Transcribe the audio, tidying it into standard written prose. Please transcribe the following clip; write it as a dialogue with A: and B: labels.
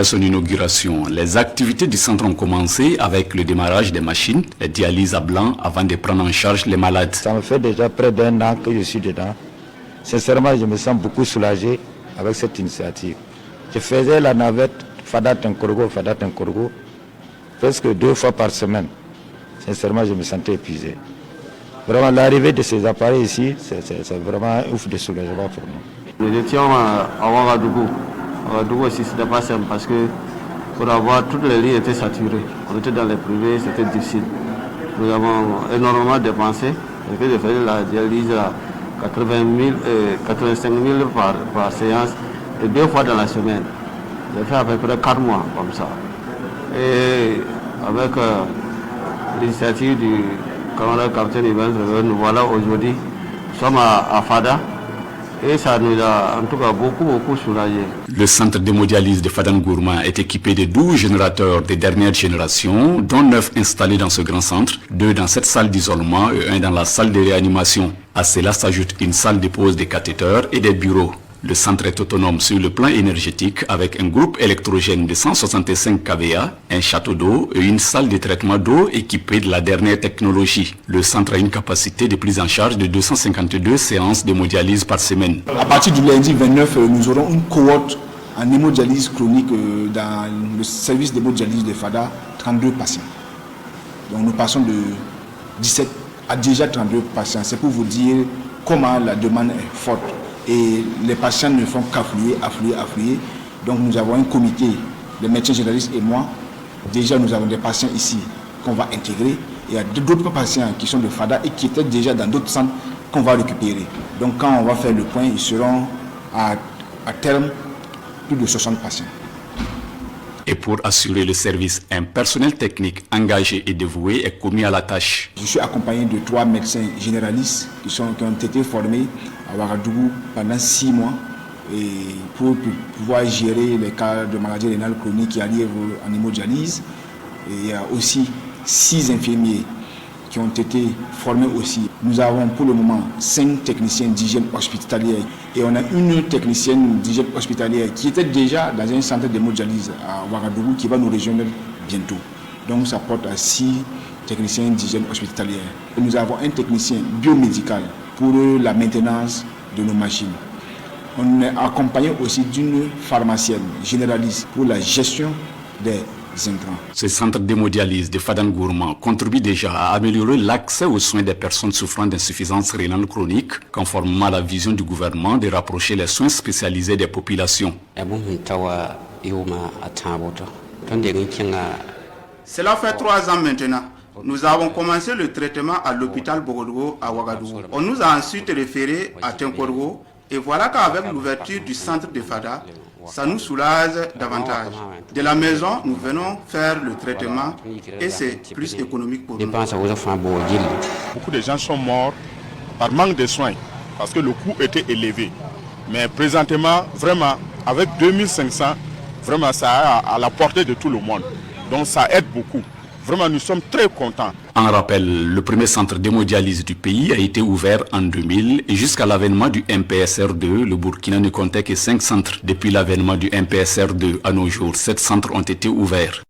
A: À son inauguration, les activités du centre ont commencé avec le démarrage des machines, les dialyses à blanc avant de prendre en charge les malades.
B: Ça me fait déjà près d'un an que je suis dedans. Sincèrement, je me sens beaucoup soulagé avec cette initiative. Je faisais la navette Fada-Tenkorgo, presque 2 fois par semaine. Sincèrement, je me sentais épuisé. Vraiment, l'arrivée de ces appareils ici, c'est vraiment un ouf de soulagement pour nous.
C: Nous étions à Ouagadougou. Ouagadougou aussi, c'était pas simple parce que pour avoir toutes les lignes étaient saturées. On était dans les privés, c'était difficile. Nous avons énormément dépensé. Je faisais la dialyse à 85 000 par séance et 2 fois dans la semaine. J'ai fait à peu près 4 mois comme ça. Et avec l'initiative du camarade capitaine Ivan, nous voilà aujourd'hui, nous sommes à Fada. Et ça nous a en tout cas beaucoup soulagé.
A: Le centre d'hémodialyse de Fadangourma est équipé de 12 générateurs de dernière génération, dont 9 installés dans ce grand centre, 2 dans cette salle d'isolement et 1 dans la salle de réanimation. À cela s'ajoute une salle de pose des cathéters et des bureaux. Le centre est autonome sur le plan énergétique avec un groupe électrogène de 165 kVA, un château d'eau et une salle de traitement d'eau équipée de la dernière technologie. Le centre a une capacité de prise en charge de 252 séances d'hémodialyse par semaine.
D: À partir du lundi 29, nous aurons une cohorte en hémodialyse chronique dans le service d'hémodialyse de Fada, 32 patients. Donc nous passons de 17 à déjà 32 patients. C'est pour vous dire comment la demande est forte. Et les patients ne font qu'affluer. Donc nous avons un comité, les médecins généralistes et moi. Déjà nous avons des patients ici qu'on va intégrer. Et il y a d'autres patients qui sont de Fada et qui étaient déjà dans d'autres centres qu'on va récupérer. Donc quand on va faire le point, ils seront à terme plus de 60 patients.
A: Et pour assurer le service, un personnel technique engagé et dévoué est commis à la tâche.
D: Je suis accompagné de 3 médecins généralistes qui ont été formés à Ouagadougou pendant 6 mois et pour pouvoir gérer les cas de maladies rénales chroniques qui arrivent en hémodialyse. Et il y a aussi 6 infirmiers qui ont été formés aussi. Nous avons pour le moment 5 techniciens d'hygiène hospitalière et on a une technicienne d'hygiène hospitalière qui était déjà dans un centre d'hémodialyse à Ouagadougou qui va nous rejoindre bientôt. Donc ça porte à 6 techniciens d'hygiène hospitalière. Et nous avons un technicien biomédical pour la maintenance de nos machines. On est accompagné aussi d'une pharmacienne généraliste pour la gestion des intrants.
A: Ce centre d'hémodialyse de Fadangourma contribue déjà à améliorer l'accès aux soins des personnes souffrant d'insuffisance rénale chronique, conformément à la vision du gouvernement de rapprocher les soins spécialisés des populations.
E: Cela fait 3 ans maintenant. Nous avons commencé le traitement à l'hôpital Bogodougou à Ouagadougou. On nous a ensuite référés à Tenkorgo et voilà qu'avec l'ouverture du centre de Fada, ça nous soulage davantage. De la maison, nous venons faire le traitement et c'est plus économique pour nous.
F: Beaucoup de gens sont morts par manque de soins parce que le coût était élevé. Mais présentement, vraiment, avec 2500, vraiment ça est à la portée de tout le monde. Donc ça aide beaucoup. Vraiment, nous sommes très contents.
A: En rappel, le premier centre d'hémodialyse du pays a été ouvert en 2000 et jusqu'à l'avènement du MPSR2, le Burkina ne comptait que 5 centres. Depuis l'avènement du MPSR2 à nos jours, 7 centres ont été ouverts.